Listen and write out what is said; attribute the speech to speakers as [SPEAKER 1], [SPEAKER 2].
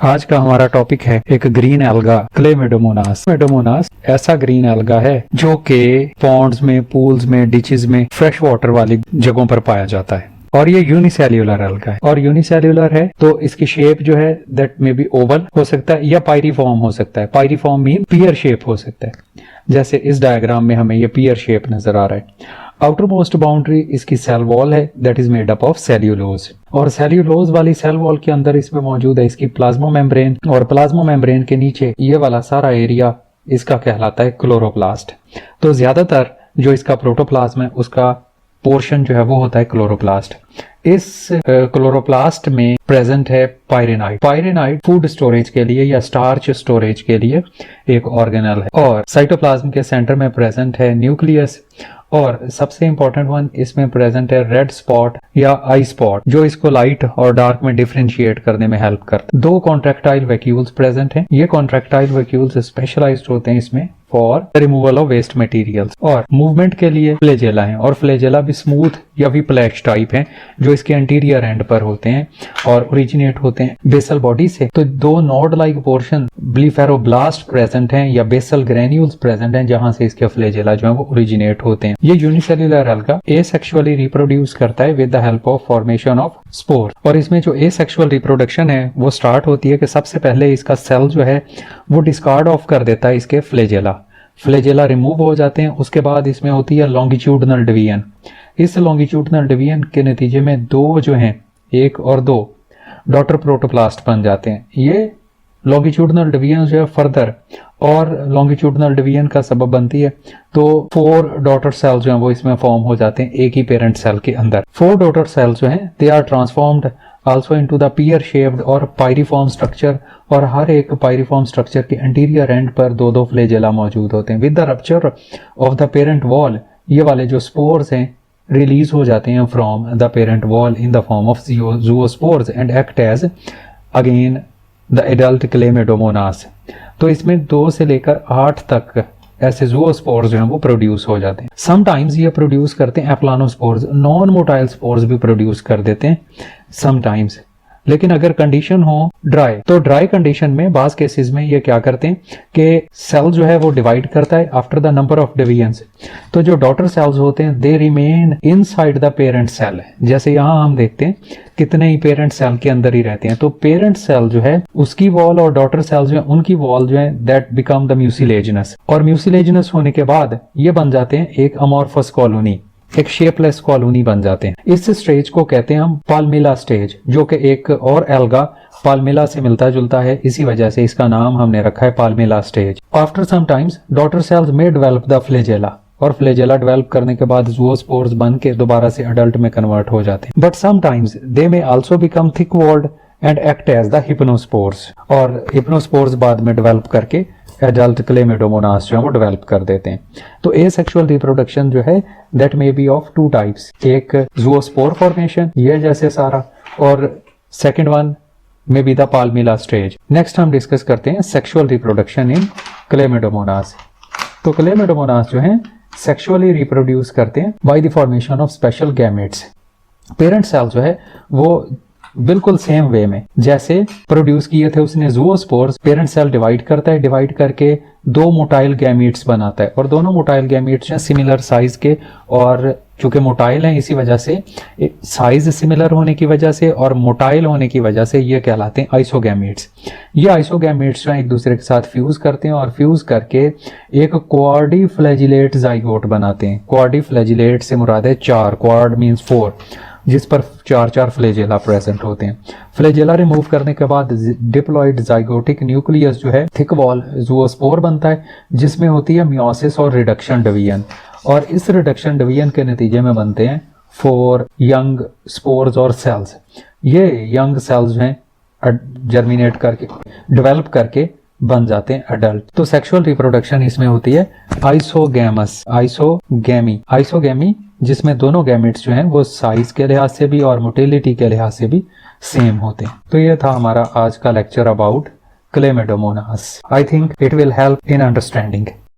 [SPEAKER 1] आज का हमारा टॉपिक है एक ग्रीन एल्गा क्लेमेडोमोनास। क्लेमेडोमोनास ऐसा ग्रीन एल्गा है जो कि पॉन्ड्स में, पूल्स में, डिचेस में, फ्रेश वाटर वाली जगहों पर पाया जाता है और ये यूनिसेल्युलर एल्गा है। और यूनिसेल्युलर है तो इसकी शेप जो है दैट मे बी ओवल हो सकता है या पायरीफॉर्म हो सकता है। पायरीफॉर्म मीन पियर शेप हो सकता है, जैसे इस डायग्राम में हमें ये पियर शेप नजर आ रहा है। आउटर मोस्ट बाउंड्री इसकी सेल वॉल है that is made up of cellulose, और सेल्यूलोज वाली सेल वॉल के अंदर इसमें मौजूद है इसकी प्लाज्मा मेम्ब्रेन, और प्लाज्मा मेम्ब्रेन के नीचे ये वाला सारा एरिया इसका कहलाता है क्लोरोप्लास्ट। तो ज्यादातर जो इसका प्रोटोप्लाज्म है उसका पोर्शन जो है वो होता है क्लोरोप्लास्ट। इस क्लोरोप्लास्ट में प्रेजेंट है पायरेनाइट। पायरेनाइट फूड स्टोरेज के लिए या स्टार्च स्टोरेज के लिए एक ऑर्गेनल है। और साइटोप्लाज्म के सेंटर में प्रेजेंट है न्यूक्लियस, और सबसे इंपॉर्टेंट वन इसमें प्रेजेंट है रेड स्पॉट या आई स्पॉट, जो इसको लाइट और डार्क में डिफरेंशिएट करने में हेल्प करता है। दो कॉन्ट्रैक्टाइल वैक्यूल्स प्रेजेंट हैं। ये कॉन्ट्रैक्टाइल वैक्यूल्स स्पेशलाइज्ड होते हैं इसमें for removal of waste materials, और मूवमेंट के लिए फ्लैजेला हैं, और फ्लैजेला भी स्मूथ या विप्लैश टाइप हैं जो इसके इंटीरियर एंड पर होते हैं और ओरिजिनेट होते हैं बेसल बॉडी से। तो दो नोड लाइक पोर्शन ब्लीफेरोब्लास्ट प्रेजेंट हैं या बेसल ग्रेन्यूल्स प्रेजेंट हैं जहां से इसके फ्लैजेला जो है वो ओरिजिनेट होते हैं। ये यूनिसेल्युलर एल्गा एसेक्सुअली रिप्रोड्यूस करता है with the help of formation of spore, और इसमें जो एसेक्सुअल रिप्रोडक्शन है वो स्टार्ट होती है कि सबसे पहले इसका सेल जो है वो डिस्कार्ड ऑफ कर देता है इसके फ्लैजेला। फ्लैजेला रिमूव हो जाते हैं, उसके बाद इसमें होती है लॉन्गिट्यूडनल डिवीजन। इस लॉन्गिट्यूडनल डिवीजन के नतीजे में दो जो हैं, एक और दो डॉटर प्रोटोप्लास्ट बन जाते हैं। ये लॉन्गिट्यूडनल डिवीजन जो है फर्दर और लॉन्गिट्यूडनल डिवीजन का सबब बनती है, तो 4 डॉटर सेल्स जो हैं वो इसमें फॉर्म हो जाते हैं एक ही पेरेंट सेल के अंदर। 4 डॉटर सेल्स जो हैं they are transformed also into the pear shaped और पायरीफॉर्म स्ट्रक्चर, और हर एक पायरीफॉर्म स्ट्रक्चर के इंटीरियर एंड पर दो फ्लैजेला मौजूद होते हैं। With the rupture of the parent wall ये वाले जो स्पोर्स हैं रिलीज हो जाते हैं from the parent wall in the form of zoospores and act as again the adult Chlamydomonas. तो इसमें 2 से लेकर 8 तक ऐसे ज़ूओस्पोर्स जो हैं वो प्रोड्यूस हो जाते हैं। समटाइम्स ये प्रोड्यूस करते हैं एप्लानोस्पोर्स, नॉन मोटाइल स्पोर्स भी प्रोड्यूस कर देते हैं समटाइम्स। लेकिन अगर कंडीशन हो ड्राई, तो ड्राई कंडीशन में बास केसेस में ये क्या करते हैं कि सेल जो है वो डिवाइड करता है after the number of divisions. तो जो डॉटर सेल्स होते हैं they remain inside the parent cell. जैसे यहाँ हम देखते हैं कितने ही पेरेंट सेल के अंदर ही रहते हैं। तो पेरेंट सेल जो है उसकी वॉल और डॉटर सेल जो है उनकी वॉल जो है दैट बिकम द म्यूसिलेजिनस, और म्यूसिलेजिनस होने के बाद ये बन जाते हैं एक अमॉर्फस कॉलोनी, एक शेपलेस कॉलोनी बन जाते हैं। इस स्टेज को कहते हैं हम पाल्मिला स्टेज, जो कि एक और एल्गा पाल्मिला से मिलता जुलता है, इसी वजह से इसका नाम हमने रखा है palmella stage. After some times daughter cells में डेवलप द फ्लैजेला, और फ्लैजेला डेवलप करने के बाद ज़ूओस्पोर्स बन के दोबारा से अडल्ट में कन्वर्ट हो जाते हैं। But sometimes they may also become thick walled and act as the hypnospores, और हिप्नोस्पोर्स बाद में डेवलप करके एडल्ट क्लेमेडोमोनास जो है वो डेवलप कर देते हैं। तो एसेक्सुअल रिप्रोडक्शन जो है that may be of 2 types, एक ज़ूओस्पोर फॉर्मेशन ये जैसे सारा, और second one may be the palmella stage. Next हम डिस्कस करते हैं सेक्सुअल रिप्रोडक्शन इन क्लेमेडोमोनास। तो क्लेमेडोमोनास जो है सेक्सुअली रिप्रोड्यूस करते हैं by the formation of special gametes. Parent cell जो है वो बिल्कुल सेम वे में जैसे प्रोड्यूस किए थे उसने ज़ूओस्पोर्स, पेरेंट सेल डिवाइड करता है, डिवाइड करके 2 मोटाइल गैमीट्स बनाता है, और दोनों मोटाइल गैमीट्स हैं सिमिलर साइज के, और चूंकि मोटाइल हैं इसी वजह से, साइज सिमिलर होने की वजह से और मोटाइल होने की वजह से ये कहलाते हैं आइसोगैमीट्स। ये आइसोगैमीट्स जो हैं एक दूसरे के साथ फ्यूज करते हैं, और फ्यूज करके एक क्वाड्रिफ्लैजिलेट जाइगोट बनाते हैं। क्वाड्रिफ्लैजिलेट से मुराद है 4, क्वाड मीन्स 4, जिस पर 4 फ्लैजेला प्रेजेंट होते हैं। फ्लैजेला रिमूव करने के बाद डिप्लॉइड जाइगोटिक न्यूक्लियस जो है थिक वॉल ज़ूओस्पोर बनता है, जिसमें होती है मियोसिस और रिडक्शन डिवीजन, और इस रिडक्शन डिवीजन के नतीजे में बनते हैं 4 यंग स्पोर्स और सेल्स। ये यंग सेल्स जो हैं जर्मिनेट करके डेवलप करके बन जाते हैं अडल्ट। तो सेक्सुअल रिप्रोडक्शन इसमें होती है आइसोगैमस, आइसोगैमी जिसमें दोनों गैमेट्स जो हैं वो साइज के लिहाज से भी और मोटिलिटी के लिहाज से भी सेम होते हैं। तो ये था हमारा आज का lecture about Chlamydomonas. I think it will help in understanding.